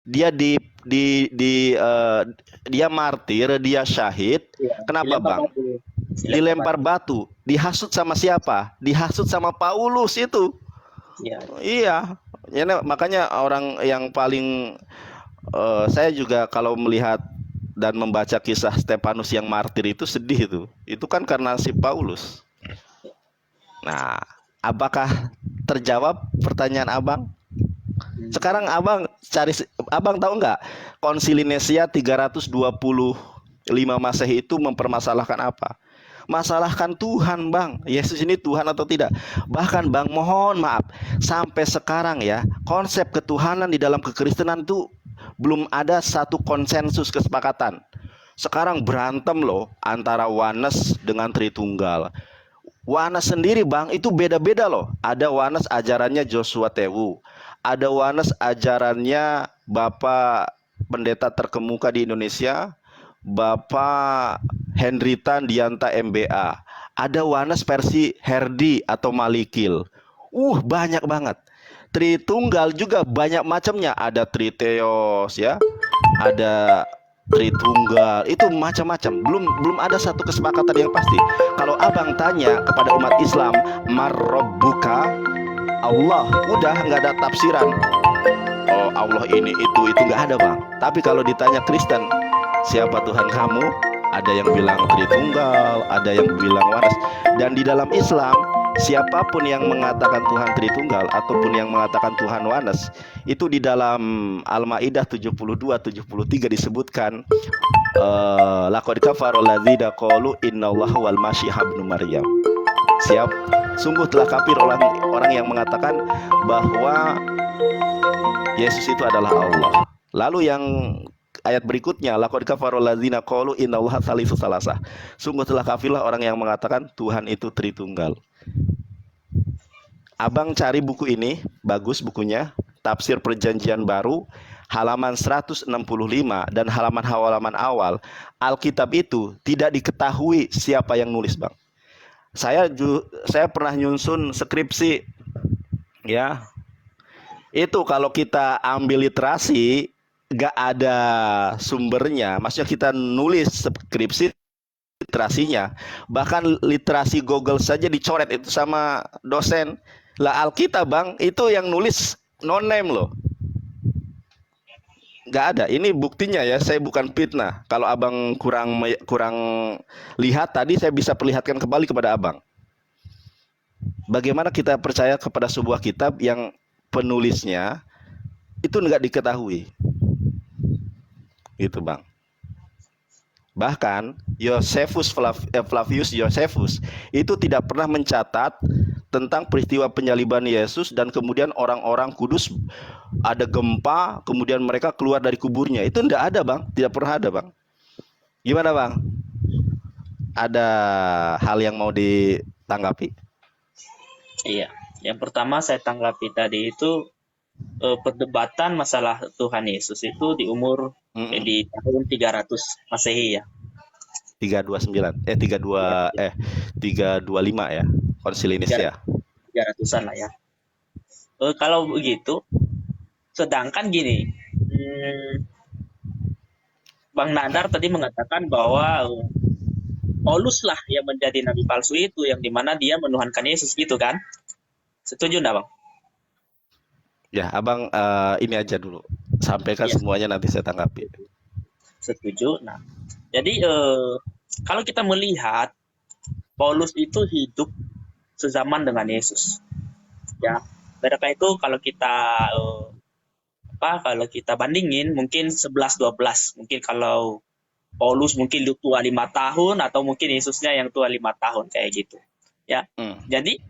Dia dia martir, dia syahid. Iya, Kenapa, dilempar Bang? batu. Dilempar Dilempar batu. batu. Dihasut sama siapa? Dihasut sama Paulus itu. Iya, Iya. Ya, makanya orang yang paling saya juga kalau melihat dan membaca kisah Stefanus yang martir itu sedih itu. Itu kan karena si Paulus. Nah, apakah terjawab pertanyaan Abang? hmm, Sekarang Abang tahu nggak Konsili Nicea 325 Masehi itu mempermasalahkan apa? Masalahkan Tuhan, Bang. Yesus ini Tuhan atau tidak? Bahkan, Bang, mohon maaf, sampai sekarang ya, konsep ketuhanan di dalam kekristenan itu belum ada satu konsensus kesepakatan. Sekarang berantem loh antara Oneness dengan Tritunggal. Wanas sendiri, Bang, itu beda-beda loh. Ada Wanas ajarannya Joshua Tewu. Ada Wanas ajarannya Bapak Pendeta terkemuka di Indonesia, Bapak Hendritan Dianta MBA. Ada Wanas versi Herdi atau Malikil. Banyak banget. Tritunggal juga banyak macamnya. Ada Triteos ya. Ada Tritunggal, itu macam-macam. Belum ada satu kesepakatan yang pasti. Kalau Abang tanya kepada umat Islam, Marrabbuka, Allah, udah nggak ada tafsiran. Oh, Allah ini itu nggak ada, Bang. Tapi kalau ditanya Kristen, siapa Tuhan kamu? Ada yang bilang Tritunggal, ada yang bilang Waras. Dan di dalam Islam, siapapun yang mengatakan Tuhan Tritunggal ataupun yang mengatakan Tuhan Waras, itu di dalam Al-Maidah 72-73 disebutkan laqad kafara alladzina qalu innallaha wal masih ibnu Maryam. Siap, sungguh telah kafir orang yang mengatakan bahwa Yesus itu adalah Allah. Lalu yang ayat berikutnya, laqad kafara alladzina qalu innallaha salisu salasah. Sungguh telah kafirlah orang yang mengatakan Tuhan itu Tritunggal. Abang cari buku ini, bagus bukunya, Tafsir Perjanjian Baru, halaman 165 dan halaman-halaman awal. Alkitab itu tidak diketahui siapa yang nulis, Bang. Saya pernah nyusun skripsi ya. Itu kalau kita ambil literasi gak ada sumbernya. Maksudnya kita nulis skripsi literasinya, bahkan literasi Google saja dicoret itu sama dosen. Lah Alkitab, Bang, itu yang nulis non name loh. Nggak ada. Ini buktinya ya, saya bukan fitnah. Kalau Abang kurang lihat tadi, saya bisa perlihatkan kembali kepada Abang. Bagaimana kita percaya kepada sebuah kitab yang penulisnya itu nggak diketahui. Gitu, Bang. Bahkan Flavius Josephus itu tidak pernah mencatat tentang peristiwa penyaliban Yesus dan kemudian orang-orang kudus ada gempa, kemudian mereka keluar dari kuburnya. Itu tidak ada, Bang. Tidak pernah ada, Bang. Gimana, Bang? Ada hal yang mau ditanggapi? iya. Yang pertama saya tanggapi tadi itu perdebatan masalah Tuhan Yesus itu di umur di tahun 300 Masehi ya. 329 325 ya, Konsili Nicea. 300-an lah ya. Kalau begitu, sedangkan gini, Bang Nadar tadi mengatakan bahwa Paulus lah yang menjadi nabi palsu itu, yang dimana dia menuhankan Yesus gitu kan? Setuju enggak, Bang? Ya, Abang ini aja dulu. Sampaikan Iya, semuanya nanti saya tanggapi. setuju. Nah, jadi kalau kita melihat Paulus itu hidup sezaman dengan Yesus, ya. Mereka itu kalau kita kalau kita bandingin mungkin 11-12, mungkin kalau Paulus mungkin tua 5 tahun atau mungkin Yesusnya yang tua 5 tahun kayak gitu, ya. Jadi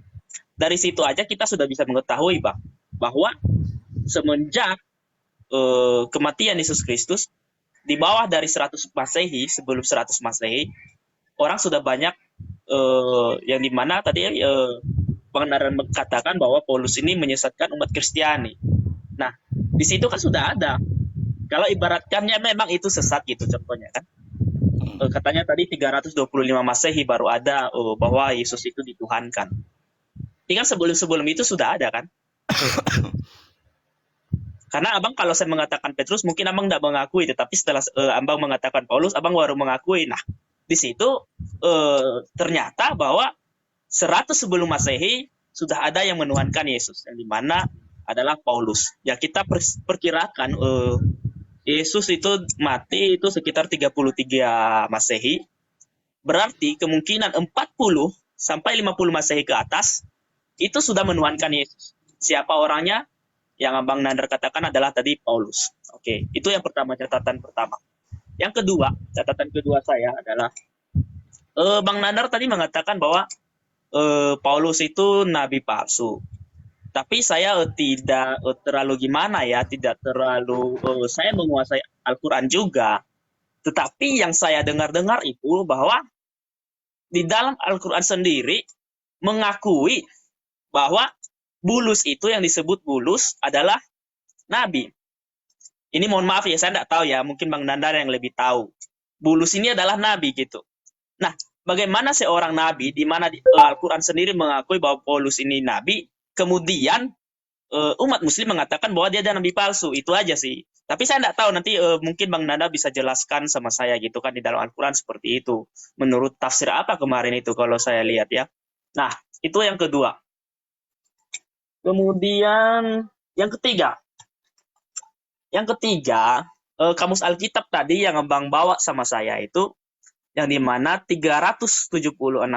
dari situ aja kita sudah bisa mengetahui bahwa semenjak kematian Yesus Kristus di bawah dari 100 Masehi, sebelum 100 Masehi, orang sudah banyak yang dimana tadi pengenalan mengatakan bahwa Paulus ini menyesatkan umat Kristiani. Nah, di situ kan sudah ada. Kalau ibaratkannya memang itu sesat gitu contohnya kan. Katanya tadi 325 Masehi baru ada bahwa Yesus itu dituhankan. Ini kan sebelum-sebelum itu sudah ada kan. Karena abang kalau saya mengatakan Petrus, mungkin abang tidak mengakui, tetapi setelah abang mengatakan Paulus, abang baru mengakui. Nah, di situ ternyata bahwa 100 sebelum Masehi sudah ada yang menuhankan Yesus, yang dimana adalah Paulus. Ya kita perkirakan Yesus itu mati itu sekitar 33 Masehi. Berarti kemungkinan 40 sampai 50 Masehi ke atas itu sudah menuhankan Yesus. Siapa orangnya? Yang Abang Nandar katakan adalah tadi Paulus. Oke, itu yang pertama, catatan pertama. Yang kedua, catatan kedua saya adalah Bang Nandar tadi mengatakan bahwa Paulus itu nabi palsu. Tapi saya tidak terlalu gimana ya, tidak terlalu saya menguasai Al-Quran juga. Tetapi yang saya dengar-dengar itu bahwa di dalam Al-Quran sendiri mengakui bahwa Bulus itu yang disebut Bulus adalah nabi. Ini mohon maaf ya, saya tidak tahu ya, mungkin Bang Nandar yang lebih tahu. Bulus ini adalah nabi gitu. Nah, bagaimana seorang nabi di mana Al-Quran sendiri mengakui bahwa Paulus ini nabi, kemudian umat muslim mengatakan bahwa dia adalah nabi palsu. Itu aja sih. Tapi saya tidak tahu, nanti mungkin Bang Nanda bisa jelaskan sama saya gitu kan di dalam Al-Quran seperti itu. Menurut tafsir apa kemarin itu kalau saya lihat ya. Nah, itu yang kedua. Kemudian yang ketiga. Yang ketiga, kamus Alkitab tadi yang Abang bawa sama saya itu, yang dimana 376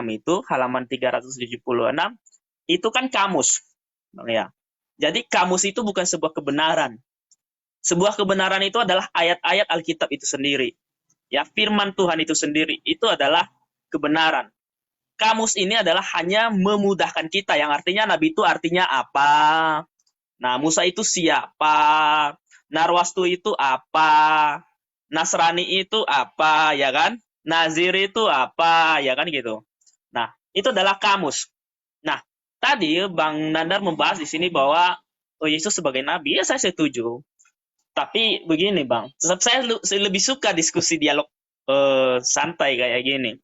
itu, halaman 376, itu kan kamus. Ya. Jadi kamus itu bukan sebuah kebenaran. Sebuah kebenaran itu adalah ayat-ayat Alkitab itu sendiri. Ya, firman Tuhan itu sendiri, itu adalah kebenaran. Kamus ini adalah hanya memudahkan kita, yang artinya nabi itu artinya apa. Nah, Musa itu siapa? Narwastu itu apa? Nasrani itu apa, ya kan? Nazir itu apa, ya kan gitu. Nah, itu adalah kamus. Nah, tadi Bang Nandar membahas di sini bahwa Yesus sebagai nabi, ya saya setuju. Tapi begini Bang, saya lebih suka diskusi dialog santai kayak gini.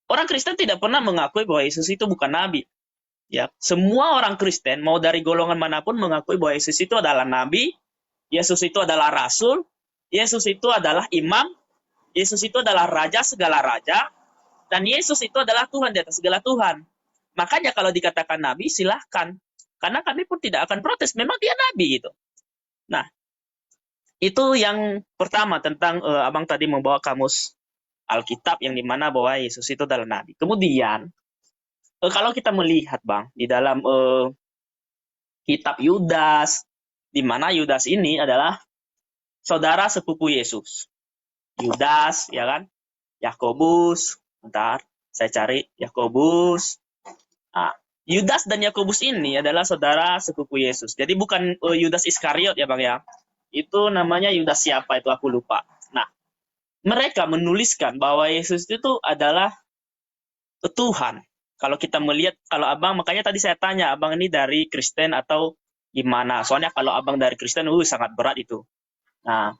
Orang Kristen tidak pernah mengakui bahwa Yesus itu bukan nabi. Ya, semua orang Kristen mau dari golongan manapun mengakui bahwa Yesus itu adalah nabi, Yesus itu adalah rasul, Yesus itu adalah imam, Yesus itu adalah raja segala raja, dan Yesus itu adalah Tuhan di atas segala Tuhan. Makanya kalau dikatakan nabi silahkan, karena kami pun tidak akan protes, memang dia nabi gitu. Nah, itu yang pertama tentang Abang tadi membawa kamus Alkitab yang dimana bahwa Yesus itu adalah nabi. Kemudian kalau kita melihat Bang di dalam kitab Yudas, di mana Yudas ini adalah saudara sepupu Yesus. Yudas, ya kan? Yakobus, bentar, saya cari Yakobus. Nah, Yudas dan Yakobus ini adalah saudara sepupu Yesus. Jadi bukan Yudas Iskariot ya Bang ya. Itu namanya Yudas siapa itu aku lupa. Nah, mereka menuliskan bahwa Yesus itu adalah Tuhan. Kalau kita melihat, kalau Abang, makanya tadi saya tanya, Abang ini dari Kristen atau gimana? Soalnya kalau Abang dari Kristen, sangat berat itu. Nah,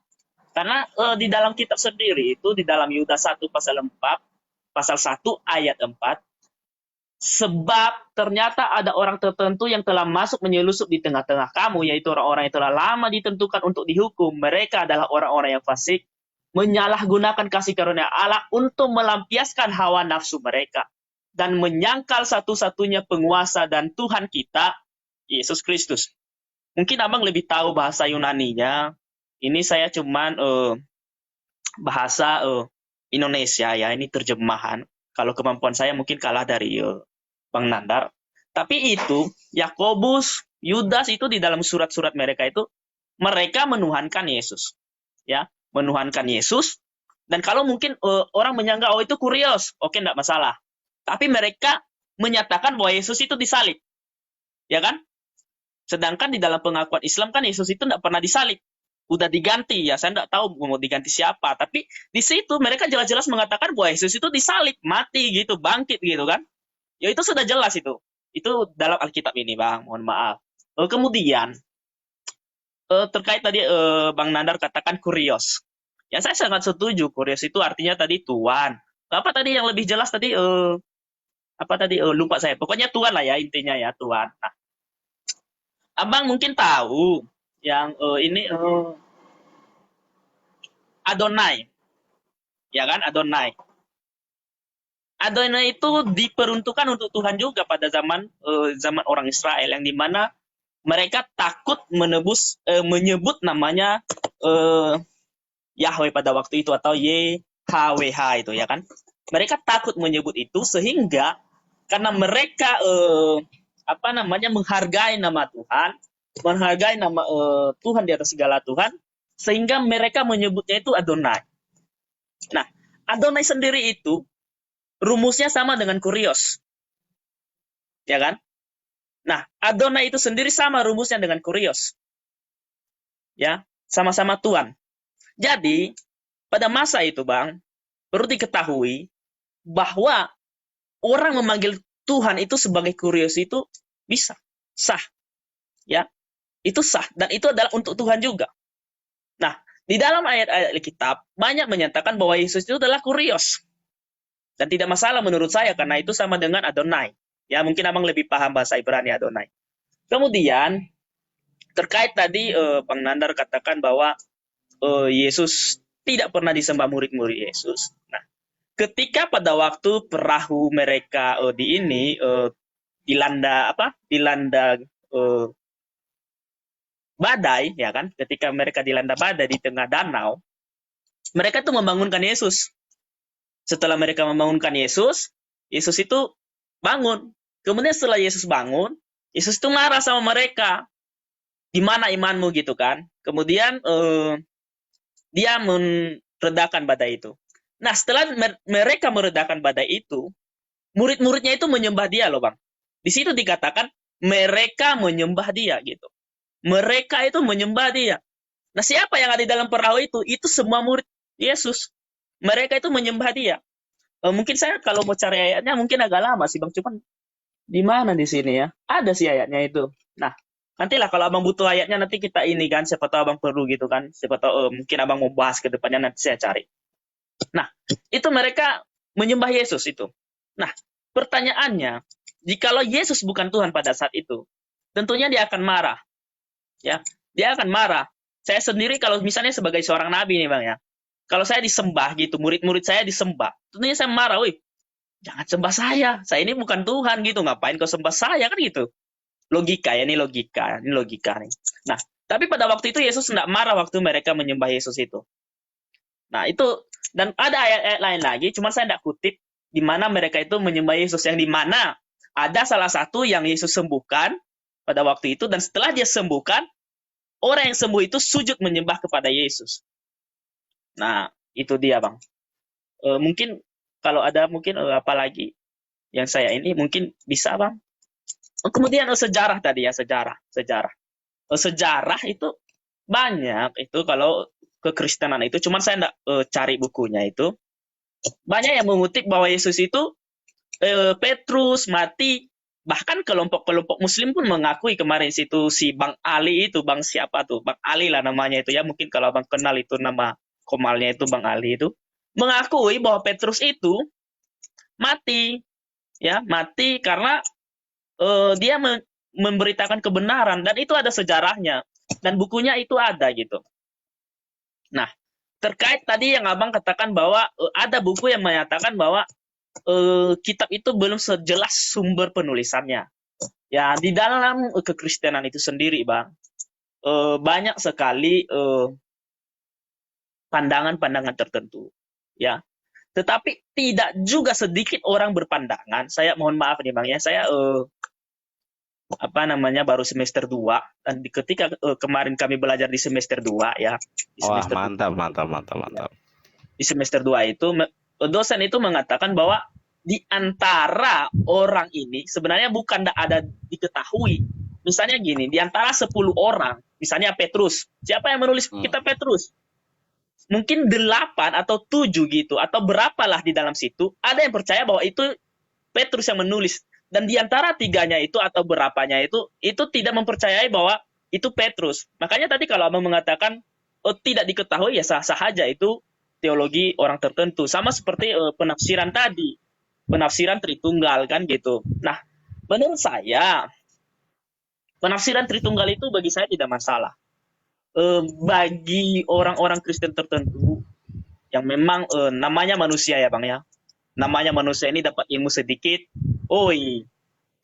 karena di dalam kitab sendiri itu, di dalam Yudas 1 pasal 4, pasal 1 ayat 4, sebab ternyata ada orang tertentu yang telah masuk menyelusup di tengah-tengah kamu, yaitu orang-orang yang telah lama ditentukan untuk dihukum. Mereka adalah orang-orang yang fasik, menyalahgunakan kasih karunia Allah untuk melampiaskan hawa nafsu mereka, dan menyangkal satu-satunya penguasa dan Tuhan kita, Yesus Kristus. Mungkin Abang lebih tahu bahasa Yunaninya. Ini saya cuman bahasa Indonesia ya, ini terjemahan. Kalau kemampuan saya mungkin kalah dari Bang Nandar. Tapi itu, Yakobus, Yudas itu di dalam surat-surat mereka itu, mereka menuhankan Yesus. Ya, menuhankan Yesus. Dan kalau mungkin orang menyangka, oh itu kurios, oke, enggak masalah. Tapi mereka menyatakan bahwa Yesus itu disalib. Ya kan? Sedangkan di dalam pengakuan Islam kan Yesus itu tidak pernah disalib. Udah diganti ya, saya tidak tahu mau diganti siapa. Tapi di situ mereka jelas-jelas mengatakan bahwa Yesus itu disalib, mati gitu, bangkit gitu kan. Ya itu sudah jelas itu. Itu dalam Alkitab ini Bang, mohon maaf. Kemudian, terkait tadi Bang Nandar katakan kurios. Ya saya sangat setuju, kurios itu artinya tadi Tuhan. Apa tadi yang lebih jelas tadi lupa saya. Pokoknya Tuhan lah ya intinya ya, Tuhan. Nah, Abang mungkin tahu yang ini Adonai, ya kan, Adonai. Adonai itu diperuntukkan untuk Tuhan juga pada zaman zaman orang Israel, yang dimana mereka takut menyebut namanya Yahweh pada waktu itu, atau YHWH itu, ya kan. Mereka takut menyebut itu, sehingga karena mereka menghargai nama Tuhan, menghargai nama Tuhan di atas segala Tuhan, sehingga mereka menyebutnya itu Adonai. Nah, Adonai sendiri itu rumusnya sama dengan kurios, ya kan? Nah, Adonai itu sendiri sama rumusnya dengan kurios, ya, sama-sama Tuhan. Jadi pada masa itu, Bang, perlu diketahui bahwa orang memanggil Tuhan itu sebagai kurios itu bisa, sah, ya, itu sah, dan itu adalah untuk Tuhan juga. Nah, di dalam ayat-ayat Alkitab banyak menyatakan bahwa Yesus itu adalah kurios, dan tidak masalah menurut saya, karena itu sama dengan Adonai. Ya, mungkin abang lebih paham bahasa Ibrani Adonai. Kemudian terkait tadi Bang Nandar katakan bahwa Yesus tidak pernah disembah murid-murid Yesus. Nah, ketika pada waktu perahu mereka dilanda badai, ya kan? Ketika mereka dilanda badai di tengah danau, mereka tuh membangunkan Yesus. Setelah mereka membangunkan Yesus, Yesus itu bangun. Kemudian setelah Yesus bangun, Yesus itu marah sama mereka. Di mana imanmu gitu kan? Kemudian dia meredakan badai itu. Nah, setelah mereka meredakan badai itu, murid-muridnya itu menyembah dia loh, Bang. Di situ dikatakan mereka menyembah dia gitu. Mereka itu menyembah dia. Nah, siapa yang ada di dalam perahu itu? Itu semua murid Yesus. Mereka itu menyembah dia. Mungkin saya kalau mau cari ayatnya mungkin agak lama sih, Bang. Cuman di mana di sini ya? Ada sih ayatnya itu. Nah, nantilah kalau abang butuh ayatnya nanti kita ini kan, siapa tahu abang perlu gitu kan. Siapa tahu mungkin abang mau bahas ke depannya, nanti saya cari. Nah, itu mereka menyembah Yesus itu. Nah, pertanyaannya, jikalau Yesus bukan Tuhan pada saat itu, tentunya dia akan marah. Ya, dia akan marah. Saya sendiri kalau misalnya sebagai seorang nabi nih, Bang, ya. Kalau saya disembah gitu, murid-murid saya disembah, tentunya saya marah, wih, jangan sembah saya ini bukan Tuhan gitu, ngapain kau sembah saya, kan gitu. Logika ya, ini logika nih. Nah, tapi pada waktu itu Yesus tidak marah waktu mereka menyembah Yesus itu. Nah, itu, dan ada ayat-ayat lain lagi, cuma saya tidak kutip, di mana mereka itu menyembah Yesus, yang di mana ada salah satu yang Yesus sembuhkan pada waktu itu, dan setelah dia sembuhkan, orang yang sembuh itu sujud menyembah kepada Yesus. Nah, itu dia, Bang. Mungkin kalau ada mungkin apa lagi yang saya ini mungkin bisa, Bang. Kemudian sejarah tadi ya, sejarah. Sejarah itu banyak itu kalau kekristenan itu, cuman saya enggak cari bukunya itu. Banyak yang mengutip bahwa Yesus itu Petrus mati, bahkan kelompok-kelompok muslim pun mengakui kemarin situ, si Bang Ali itu, Bang siapa tuh? Bang Ali lah namanya itu ya, mungkin kalau Bang kenal itu nama komalnya itu Bang Ali itu, mengakui bahwa Petrus itu mati, ya, mati karena dia memberitakan kebenaran, dan itu ada sejarahnya, dan bukunya itu ada gitu. Nah, terkait tadi yang abang katakan bahwa ada buku yang menyatakan bahwa kitab itu belum sejelas sumber penulisannya. Ya, di dalam kekristenan itu sendiri, Bang, banyak sekali pandangan-pandangan tertentu, ya. Tetapi tidak juga sedikit orang berpandangan. Saya mohon maaf nih, Bang, ya. Saya baru semester 2, dan ketika kemarin kami belajar di semester 2 ya. Di semester mantap. Di semester 2 itu dosen itu mengatakan bahwa di antara orang ini sebenarnya bukan ada diketahui. Misalnya gini, di antara 10 orang, misalnya Petrus. Siapa yang menulis kitab Petrus? Mungkin 8 atau 7 gitu, atau berapalah di dalam situ, ada yang percaya bahwa itu Petrus yang menulis. Dan di antara 3-nya itu atau berapanya itu tidak mempercayai bahwa itu Petrus. Makanya tadi kalau abang mengatakan tidak diketahui, ya sah-sah aja, itu teologi orang tertentu. Sama seperti penafsiran tadi, penafsiran Tritunggal kan gitu. Nah, menurut saya penafsiran Tritunggal itu bagi saya tidak masalah. bagi orang-orang Kristen tertentu yang memang namanya manusia ya Bang ya. Namanya manusia ini dapat ilmu sedikit,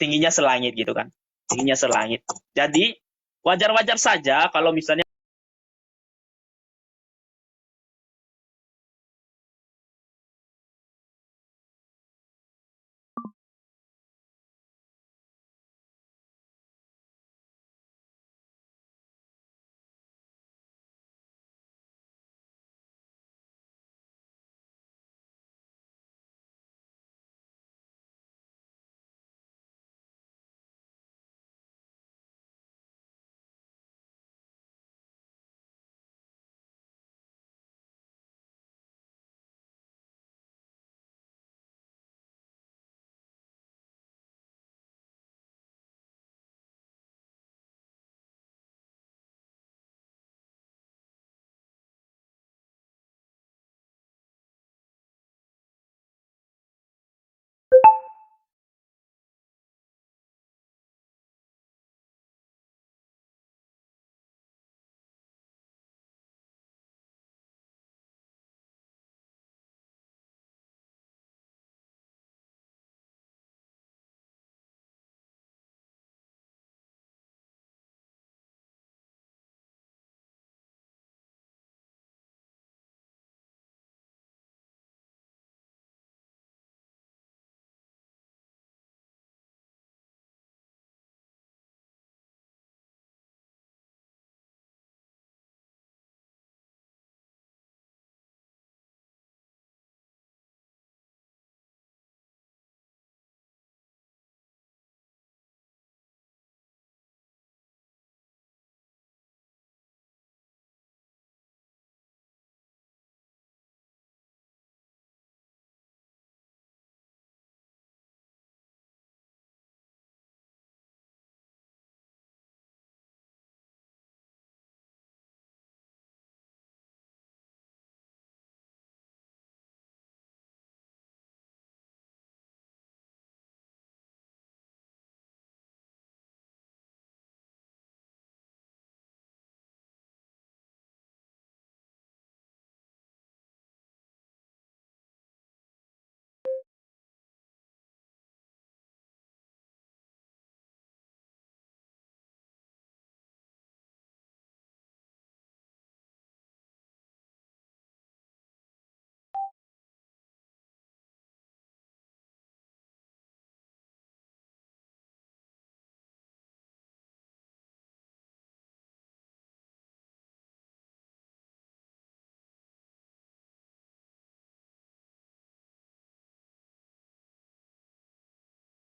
tingginya selangit gitu kan. Tingginya selangit. Jadi wajar-wajar saja kalau misalnya